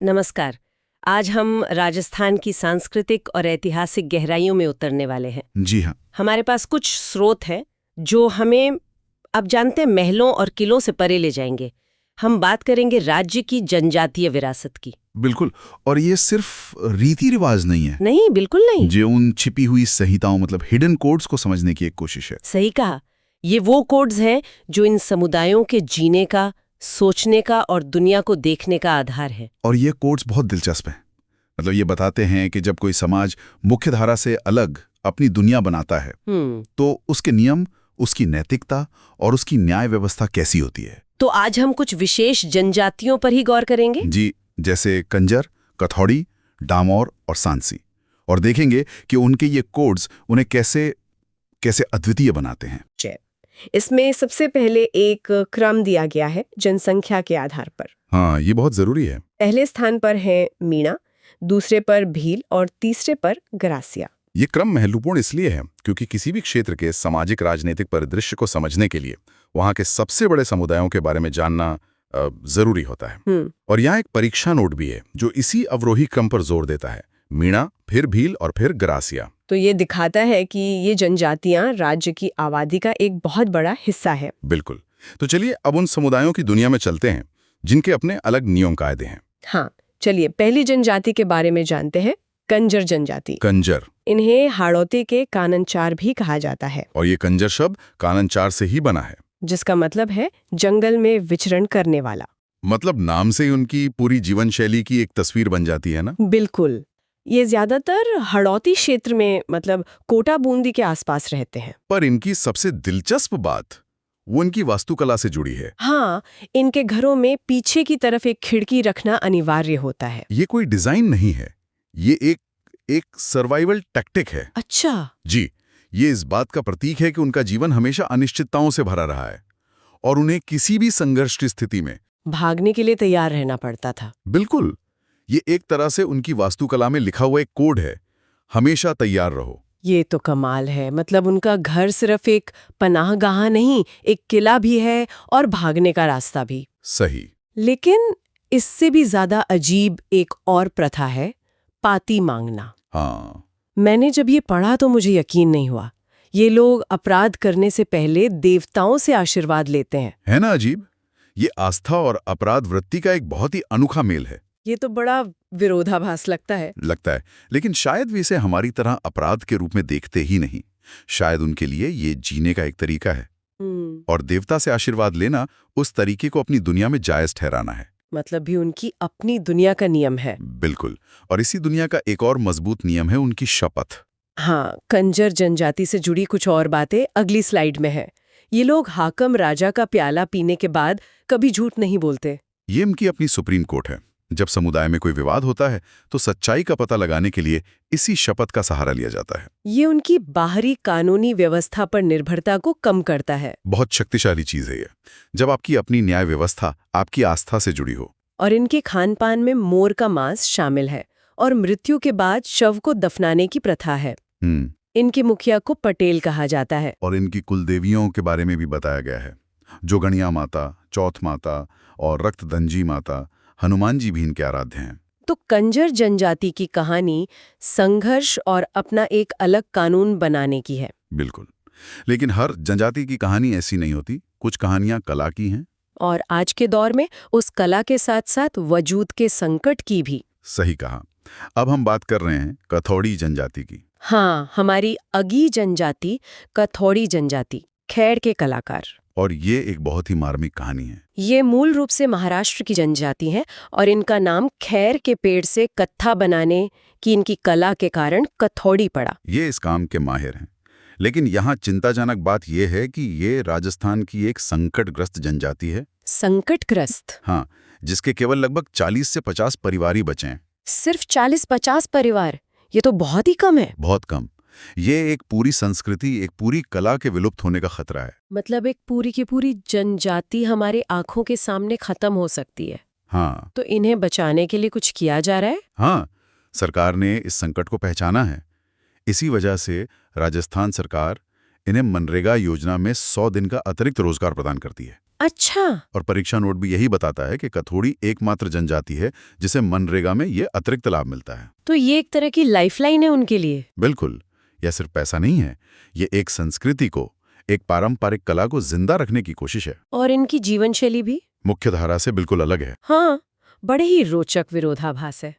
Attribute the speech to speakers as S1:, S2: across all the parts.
S1: नमस्कार। आज हम राजस्थान की सांस्कृतिक और ऐतिहासिक गहराइयों में उतरने वाले हैं।
S2: जी हाँ।
S1: हमारे पास कुछ स्रोत हैं जो हमें अब जानते हैं महलों और किलों से परे ले जाएंगे। हम बात करेंगे राज्य की जनजातीय विरासत की।
S2: बिल्कुल। और ये सिर्फ रीति रिवाज नहीं है,
S1: नहीं, बिल्कुल नहीं।
S2: जो उन छिपी हुई संहिताओं मतलब हिडन कोड्स को समझने की एक कोशिश है।
S1: सही कहा। ये वो कोड्स हैं जो इन समुदायों के जीने का, सोचने का और दुनिया को देखने का आधार है।
S2: और ये कोड्स बहुत दिलचस्प हैं। मतलब ये बताते हैं कि जब कोई समाज मुख्य धारा से अलग अपनी दुनिया बनाता है तो उसके नियम, उसकी नैतिकता और उसकी न्याय व्यवस्था कैसी होती है।
S1: तो आज हम कुछ विशेष जनजातियों पर ही गौर करेंगे।
S2: जी, जैसे कंजर, कथौड़ी, डामोर और सांसी। और देखेंगे कि उनके ये कोड्स उन्हें कैसे कैसे अद्वितीय बनाते हैं।
S3: इसमें सबसे पहले एक क्रम दिया गया है जनसंख्या के आधार पर।
S2: हाँ, ये बहुत जरूरी है।
S3: पहले स्थान पर है मीणा, दूसरे पर भील और तीसरे पर गरासिया।
S2: ये क्रम महत्वपूर्ण इसलिए है क्योंकि किसी भी क्षेत्र के सामाजिक राजनीतिक परिदृश्य को समझने के लिए वहाँ के सबसे बड़े समुदायों के बारे में जानना जरूरी होता है। और यहाँ एक परीक्षा नोट भी है जो इसी अवरोही क्रम पर जोर देता है। मीणा, फिर भील और फिर गरासिया।
S3: तो ये दिखाता है कि ये जनजातियां राज्य की आबादी का एक बहुत बड़ा हिस्सा है।
S2: बिल्कुल। तो चलिए अब उन समुदायों की दुनिया में चलते हैं जिनके अपने अलग नियम कायदे हैं।
S3: हाँ, चलिए पहली जनजाति के बारे में जानते हैं, कंजर जनजाति।
S2: कंजर,
S3: इन्हें हाड़ौती के काननचार भी कहा जाता है।
S2: और ये कंजर शब्द काननचार से ही बना है,
S3: जिसका मतलब है जंगल में विचरण करने वाला।
S2: मतलब नाम से ही उनकी पूरी जीवन शैली की एक तस्वीर बन जाती है ना।
S3: बिल्कुल। ये ज्यादातर हाड़ौती क्षेत्र में मतलब कोटा बूंदी के आसपास रहते हैं।
S2: पर इनकी सबसे दिलचस्प बात वो इनकी वास्तुकला से जुड़ी है।
S3: हाँ, इनके घरों में पीछे की तरफ एक खिड़की रखना अनिवार्य होता है।
S2: ये कोई डिजाइन नहीं है, ये एक सर्वाइवल टैक्टिक है।
S3: अच्छा।
S2: जी, ये इस बात का प्रतीक है कि उनका जीवन हमेशा अनिश्चितताओं से भरा रहा है और उन्हें किसी भी संघर्ष की स्थिति में
S3: भागने के लिए तैयार रहना पड़ता था।
S2: बिल्कुल। ये एक तरह से उनकी वास्तुकला में लिखा हुआ एक कोड है, हमेशा तैयार रहो।
S3: ये तो कमाल है। मतलब उनका घर सिर्फ एक पनाहगाह नहीं, एक किला भी है और भागने का रास्ता भी।
S2: सही।
S3: लेकिन इससे भी ज्यादा अजीब एक और प्रथा है, पाती मांगना।
S2: हाँ,
S3: मैंने जब ये पढ़ा तो मुझे यकीन नहीं हुआ। ये लोग अपराध करने से पहले देवताओं से आशीर्वाद लेते हैं।
S2: है ना अजीब। ये आस्था और अपराध वृत्ति का एक बहुत ही अनोखा मेल है।
S3: ये तो बड़ा विरोधाभास लगता है।
S2: लेकिन शायद वे इसे हमारी तरह अपराध के रूप में देखते ही नहीं। शायद उनके लिए ये जीने का एक तरीका है और देवता से आशीर्वाद लेना उस तरीके को अपनी दुनिया में जायज ठहराना है।
S3: मतलब भी उनकी अपनी दुनिया का नियम है।
S2: बिल्कुल। और इसी दुनिया का एक और मजबूत नियम है उनकी शपथ।
S3: हाँ, कंजर जनजाति से जुड़ी कुछ और बातें अगली स्लाइड में है। ये लोग हाकम राजा का प्याला पीने के बाद कभी झूठ नहीं बोलते।
S2: ये उनकी अपनी सुप्रीम कोर्ट है। जब समुदाय में कोई विवाद होता है तो सच्चाई का पता लगाने के लिए इसी शपथ का सहारा लिया जाता है।
S3: ये उनकी बाहरी कानूनी व्यवस्था पर निर्भरता को कम करता है।
S2: बहुत शक्तिशाली चीज है ये, जब आपकी अपनी न्याय व्यवस्था आपकी आस्था से जुड़ी हो।
S3: और इनके खान पान में मोर का मांस शामिल है और मृत्यु के बाद शव को दफनाने की प्रथा है। इनके मुखिया को पटेल कहा जाता है।
S2: और इनकी कुलदेवियों के बारे में भी बताया गया है, जोगणिया माता, चौथ माता और रक्तदंजी माता, हनुमान जी भी इनके आराध्य हैं।
S3: तो कंजर जनजाति की कहानी संघर्ष और अपना एक अलग कानून बनाने की है।
S2: बिल्कुल। लेकिन हर जनजाति की कहानी ऐसी नहीं होती। कुछ कहानियां कला की हैं
S3: और आज के दौर में उस कला के साथ साथ वजूद के संकट की भी।
S2: सही कहा। अब हम बात कर रहे हैं कथौड़ी जनजाति की।
S3: हाँ, हमारी अगी जनजाति, कथौड़ी जनजाति, खैर के कलाकार।
S2: और ये एक बहुत ही मार्मिक कहानी है।
S3: ये मूल रूप से महाराष्ट्र की जनजाति है और इनका नाम खैर के पेड़ से कत्था बनाने की इनकी कला के कारण कथौड़ी पड़ा।
S2: ये इस काम के माहिर हैं। लेकिन यहाँ चिंताजनक बात यह है कि ये राजस्थान की एक संकटग्रस्त जनजाति है।
S3: संकटग्रस्त?
S2: हाँ, जिसके केवल लगभग 40 से 50 परिवार ही बचे हैं।
S3: सिर्फ 40-50 परिवार? ये तो बहुत ही कम है।
S2: बहुत कम। ये एक पूरी संस्कृति, एक पूरी कला के विलुप्त होने का खतरा है।
S3: मतलब एक पूरी की पूरी जनजाति हमारे आंखों के सामने खत्म हो सकती है।
S2: हाँ।
S3: तो इन्हें बचाने के लिए कुछ किया जा रहा है?
S2: हाँ, सरकार ने इस संकट को पहचाना है। इसी वजह से राजस्थान सरकार इन्हें मनरेगा योजना में 100 दिन का अतिरिक्त रोजगार प्रदान करती है।
S3: अच्छा।
S2: और परीक्षा नोट भी यही बताता है कि कथोड़ी एकमात्र जनजाति है जिसे मनरेगा में ये अतिरिक्त लाभ मिलता है।
S3: तो ये एक तरह की लाइफलाइन है उनके लिए।
S2: बिल्कुल। यह सिर्फ पैसा नहीं है, ये एक संस्कृति को, एक पारंपरिक कला को जिंदा रखने की कोशिश है।
S3: और इनकी जीवन शैली भी
S2: मुख्य धारा से बिल्कुल अलग है।
S3: हाँ, बड़े ही रोचक विरोधाभास है।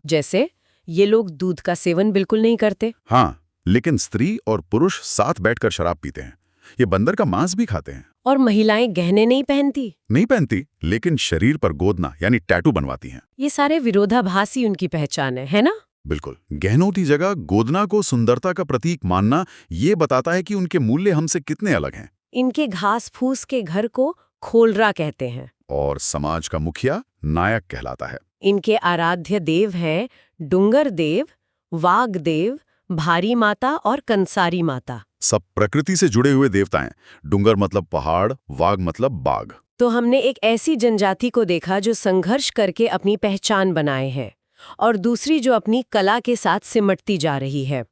S2: जैसे
S3: ये लोग दूध का सेवन बिल्कुल नहीं करते।
S2: हाँ, लेकिन स्त्री और पुरुष साथ बैठकर शराब पीते हैं। ये बंदर का मांस भी खाते हैं।
S3: और महिलाएं गहने नहीं पहनती,
S2: लेकिन शरीर पर गोदना यानी टैटू बनवाती हैं।
S3: ये सारे विरोधाभास ही उनकी पहचान है ना?
S2: बिल्कुल। गहनों की जगह गोदना को सुंदरता का प्रतीक मानना ये बताता है कि उनके मूल्य हमसे कितने अलग हैं।
S3: इनके घास फूस के घर को खोलरा कहते हैं
S2: और समाज का मुखिया नायक कहलाता है।
S3: इनके आराध्य देव हैं डुंगर देव, वाग देव, भारी माता और कंसारी माता।
S2: सब प्रकृति से जुड़े हुए देवता हैं। डुंगर मतलब पहाड़, वाग मतलब बाघ।
S3: तो हमने एक ऐसी जनजाति को देखा जो संघर्ष करके अपनी पहचान बनाए हैं और दूसरी जो अपनी कला के साथ सिमटती जा रही है।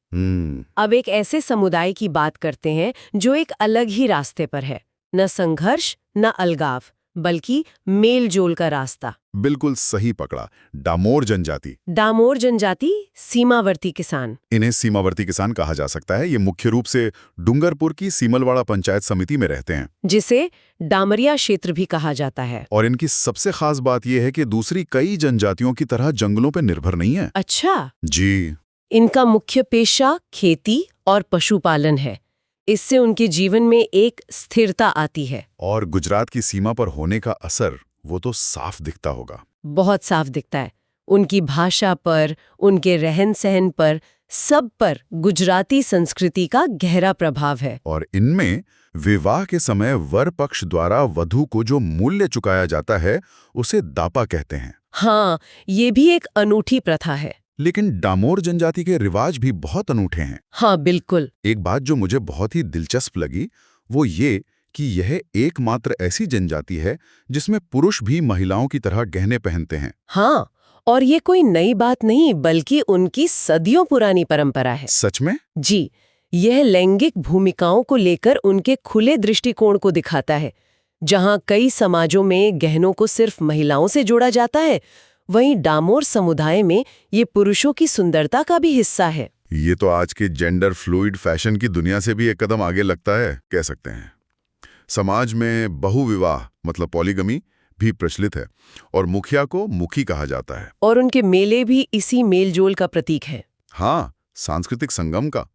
S3: अब एक ऐसे समुदाय की बात करते हैं जो एक अलग ही रास्ते पर है, न संघर्ष न अलगाव, बल्कि मेल जोल का रास्ता।
S2: बिल्कुल सही पकड़ा। डामोर जनजाति।
S3: डामोर जनजाति सीमावर्ती किसान।
S2: इन्हें सीमावर्ती किसान कहा जा सकता है। ये मुख्य रूप से डूंगरपुर की सीमलवाड़ा पंचायत समिति में रहते हैं,
S3: जिसे डामरिया क्षेत्र भी कहा जाता है।
S2: और इनकी सबसे खास बात यह है कि दूसरी कई जनजातियों की तरह जंगलों पर निर्भर नहीं है।
S3: अच्छा
S2: जी।
S3: इनका मुख्य पेशा खेती और पशुपालन है। इससे उनके जीवन में एक स्थिरता आती है।
S2: और गुजरात की सीमा पर होने का असर वो तो साफ दिखता होगा।
S3: बहुत साफ दिखता है। उनकी भाषा पर, उनके रहन सहन पर, सब पर गुजराती संस्कृति का गहरा प्रभाव है।
S2: और इनमें विवाह के समय वर पक्ष द्वारा वधू को जो मूल्य चुकाया जाता है उसे दापा कहते हैं।
S3: हाँ, ये भी एक अनूठी प्रथा है।
S2: लेकिन डामोर जनजाति के रिवाज भी बहुत अनूठे हैं।
S3: हाँ बिल्कुल।
S2: एक बात जो मुझे बहुत ही दिलचस्प लगी वो ये कि यह एकमात्र ऐसी जनजाति है जिसमें पुरुष भी महिलाओं की तरह गहने पहनते हैं।
S3: हाँ, और ये कोई नई बात नहीं बल्कि उनकी सदियों पुरानी परंपरा है।
S2: सच में?
S3: जी, यह लैंगिक भूमिकाओं को लेकर उनके खुले दृष्टिकोण को दिखाता है। जहाँ कई समाजों में गहनों को सिर्फ महिलाओं से जोड़ा जाता है, वहीं डामोर समुदाय में ये पुरुषों की सुंदरता का भी हिस्सा है।
S2: ये तो आज के जेंडर फ्लूइड फैशन की दुनिया से भी एक कदम आगे लगता है, कह सकते हैं। समाज में बहुविवाह मतलब पॉलीगमी भी प्रचलित है और मुखिया को मुखी कहा जाता है।
S3: और उनके मेले भी इसी मेलजोल का प्रतीक है।
S2: हाँ, सांस्कृतिक संगम का।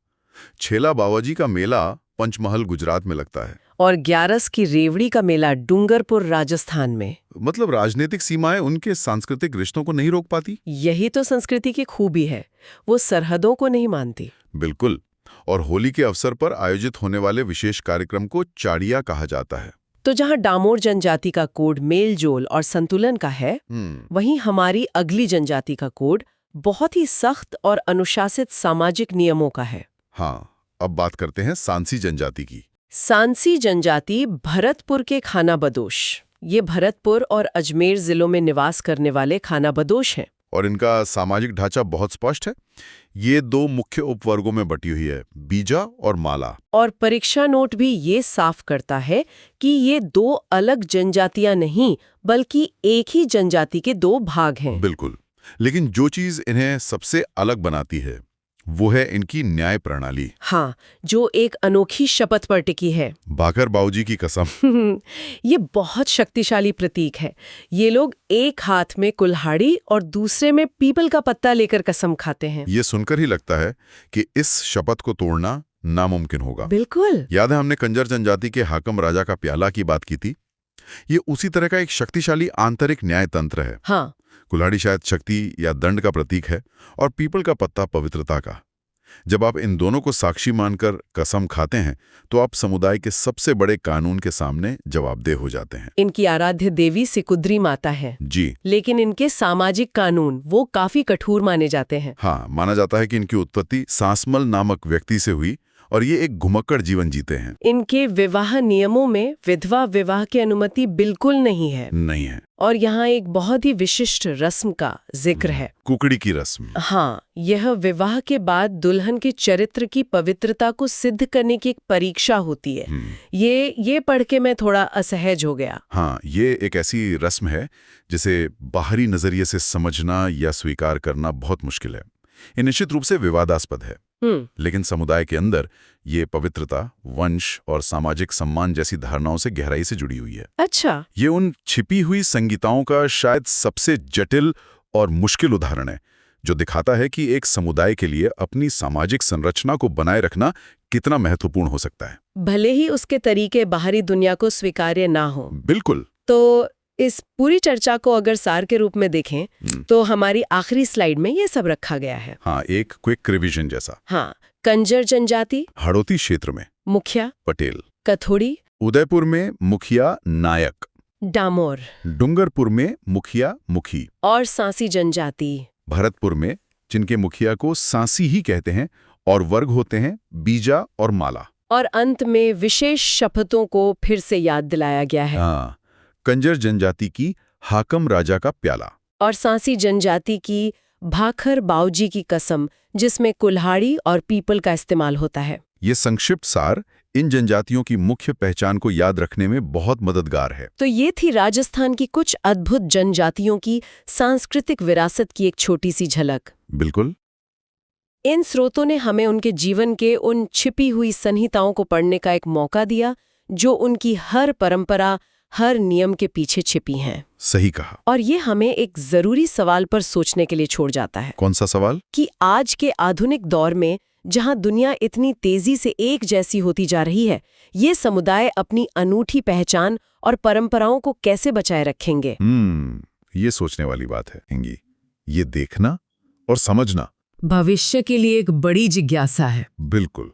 S2: छेला बावाजी का मेला पंचमहल गुजरात में लगता है
S3: और ग्यारस की रेवड़ी का मेला डूंगरपुर राजस्थान में।
S2: मतलब राजनीतिक सीमाएं उनके सांस्कृतिक रिश्तों को नहीं रोक पाती।
S3: यही तो संस्कृति की खूबी है, वो सरहदों को नहीं मानती।
S2: बिल्कुल। और होली के अवसर पर आयोजित होने वाले विशेष कार्यक्रम को चाड़िया कहा जाता है।
S3: तो जहां डामोर जनजाति का कोड मेलजोल और संतुलन का है, वहीं हमारी अगली जनजाति का कोड बहुत ही सख्त और अनुशासित सामाजिक नियमों का है।
S2: हाँ, अब बात करते हैं सांसी जनजाति की।
S3: सांसी जनजाति भरतपुर के खानाबदोश। ये भरतपुर और अजमेर जिलों में निवास करने वाले खानाबदोश हैं।
S2: और इनका सामाजिक ढांचा बहुत स्पष्ट है। ये दो मुख्य उपवर्गों में बटी हुई है, बीजा और माला।
S3: और परीक्षा नोट भी ये साफ करता है कि ये दो अलग जनजातियां नहीं बल्कि एक ही जनजाति के दो भाग हैं।
S2: बिल्कुल। लेकिन जो चीज इन्हें सबसे अलग बनाती है वो है इनकी न्याय प्रणाली।
S3: हाँ, जो एक अनोखी शपथ पर टिकी है।
S2: बाकर बाऊजी की कसम।
S3: ये बहुत शक्तिशाली प्रतीक है। ये लोग एक हाथ में कुल्हाड़ी और दूसरे में पीपल का पत्ता लेकर कसम खाते हैं।
S2: ये सुनकर ही लगता है कि इस शपथ को तोड़ना नामुमकिन होगा।
S3: बिल्कुल।
S2: याद है हमने कंजर जनजाति के हाकम राजा का प्याला की बात की थी। ये उसी तरह का एक शक्तिशाली आंतरिक न्याय तंत्र है।
S3: हाँ।
S2: कुल्हाड़ी शायद शक्ति या दंड का प्रतीक है और पीपल का पत्ता पवित्रता का। जब आप इन दोनों को साक्षी मानकर कसम खाते हैं तो आप समुदाय के सबसे बड़े कानून के सामने जवाबदेह हो जाते हैं।
S3: इनकी आराध्य देवी सिकुद्री माता है।
S2: जी।
S3: लेकिन इनके सामाजिक कानून वो काफी कठोर माने जाते हैं।
S2: हाँ, माना जाता है कि इनकी उत्पत्ति सांसमल नामक व्यक्ति से हुई और ये एक घुमक्कड़ जीवन जीते हैं।
S3: इनके विवाह नियमों में विधवा विवाह की अनुमति बिल्कुल नहीं है।
S2: नहीं है।
S3: और यहाँ एक बहुत ही विशिष्ट रस्म का जिक्र है,
S2: कुकड़ी की रस्म।
S3: हाँ, यह विवाह के बाद दुल्हन के चरित्र की पवित्रता को सिद्ध करने की एक परीक्षा होती है। ये पढ़ के मैं थोड़ा असहज हो गया।
S2: हाँ, ये एक ऐसी रस्म है जिसे बाहरी नजरिए से समझना या स्वीकार करना बहुत मुश्किल है। ये निश्चित रूप से विवादास्पद है, लेकिन समुदाय के अंदर ये पवित्रता, वंश और सामाजिक सम्मान जैसी धारणाओं से गहराई से जुड़ी हुई है।
S3: अच्छा।
S2: ये उन छिपी हुई संगीताओं का शायद सबसे जटिल और मुश्किल उदाहरण है, जो दिखाता है कि एक समुदाय के लिए अपनी सामाजिक संरचना को बनाए रखना कितना महत्वपूर्ण हो सकता है,
S3: भले ही उसके तरीके बाहरी दुनिया को स्वीकार्य ना हो।
S2: बिल्कुल।
S3: तो इस पूरी चर्चा को अगर सार के रूप में देखें तो हमारी आखिरी स्लाइड में ये सब रखा गया है।
S2: हाँ, एक क्विक रिवीजन जैसा।
S3: हाँ, कंजर जनजाति
S2: हाड़ौती क्षेत्र में
S3: मुखिया
S2: पटेल,
S3: कथोड़ी,
S2: उदयपुर में मुखिया नायक,
S3: डामोर,
S2: डूंगरपुर में मुखिया मुखी,
S3: और सांसी जनजाति
S2: भरतपुर में जिनके मुखिया को सांसी ही कहते हैं और वर्ग होते हैं बीजा और माला।
S3: और अंत में विशेष शपथों को फिर से याद दिलाया गया है।
S2: हाँ, कंजर जनजाति की हाकम राजा का प्याला,
S3: और सांसी जनजाति की भाखर बाऊजी की कसम, जिसमें कुल्हाड़ी और पीपल का इस्तेमाल होता है।
S2: ये संक्षिप्त सार इन जनजातियों की मुख्य पहचान को याद रखने में बहुत मददगार है।
S3: तो ये थी राजस्थान की कुछ अद्भुत जनजातियों की सांस्कृतिक विरासत की एक छोटी सी झलक।
S2: बिल्कुल।
S3: इन स्रोतों ने हमें उनके जीवन के उन छिपी हुई संहिताओं को पढ़ने का एक मौका दिया, जो उनकी हर परंपरा, हर नियम के पीछे छिपी हैं।
S2: सही कहा।
S3: और ये हमें एक जरूरी सवाल पर सोचने के लिए छोड़ जाता है।
S2: कौन सा सवाल?
S3: कि आज के आधुनिक दौर में जहां दुनिया इतनी तेजी से एक जैसी होती जा रही है, ये समुदाय अपनी अनूठी पहचान और परंपराओं को कैसे बचाए रखेंगे?
S2: ये सोचने वाली बात है, इंगी। ये देखना और समझना
S3: भविष्य के लिए एक बड़ी जिज्ञासा है।
S2: बिल्कुल।